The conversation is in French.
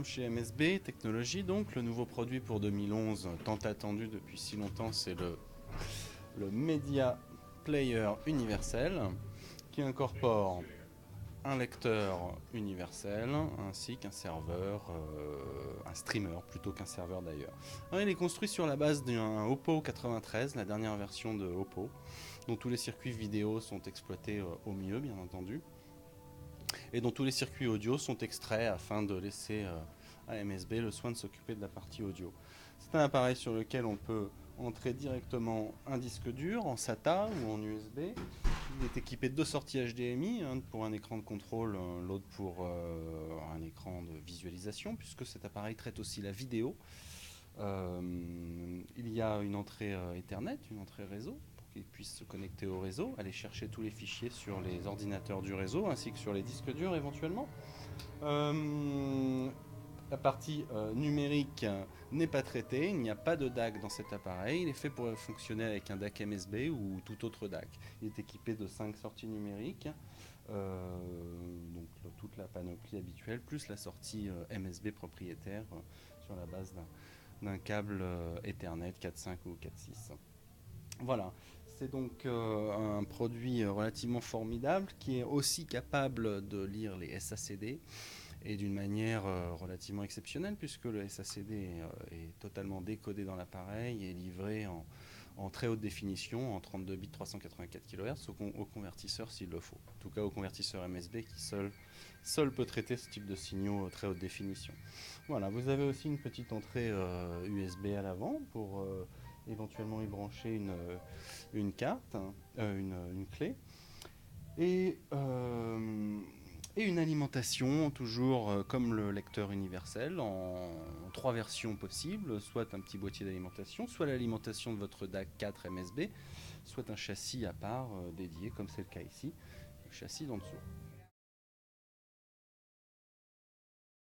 sommes chez MSB Technologies, donc le nouveau produit pour 2011, tant attendu depuis si longtemps, c'est le Media Player universel, qui incorpore un lecteur universel ainsi qu'un serveur, un streamer plutôt qu'un serveur d'ailleurs. Il est construit sur la base d'un Oppo 93, la dernière version de Oppo, dont tous les circuits vidéo sont exploités au mieux, bien entendu, et dont tous les circuits audio sont extraits afin de laisser à MSB le soin de s'occuper de la partie audio. C'est un appareil sur lequel on peut entrer directement un disque dur en SATA ou en USB. Il est équipé de deux sorties HDMI, un pour un écran de contrôle, l'autre pour un écran de visualisation, puisque cet appareil traite aussi la vidéo. Il y a une entrée Ethernet, une entrée réseau, pour qu'il puisse se connecter au réseau, aller chercher tous les fichiers sur les ordinateurs du réseau, ainsi que sur les disques durs éventuellement. La partie numérique n'est pas traitée, il n'y a pas de DAC dans cet appareil, il est fait pour fonctionner avec un DAC MSB ou tout autre DAC. Il est équipé de 5 sorties numériques, donc toute la panoplie habituelle, plus la sortie MSB propriétaire sur la base d'un câble Ethernet 4.5 ou 4.6. Voilà, c'est donc un produit relativement formidable qui est aussi capable de lire les SACD et d'une manière relativement exceptionnelle, puisque le SACD est totalement décodé dans l'appareil et livré en très haute définition, en 32 bits 384 kHz au convertisseur s'il le faut. En tout cas au convertisseur MSB qui seul peut traiter ce type de signaux très haute définition. Voilà, vous avez aussi une petite entrée USB à l'avant pour éventuellement y brancher une carte, une clé. Et une alimentation, toujours comme le lecteur universel, en trois versions possibles, soit un petit boîtier d'alimentation, soit l'alimentation de votre DAC 4 MSB, soit un châssis à part dédié, comme c'est le cas ici, le châssis d'en dessous.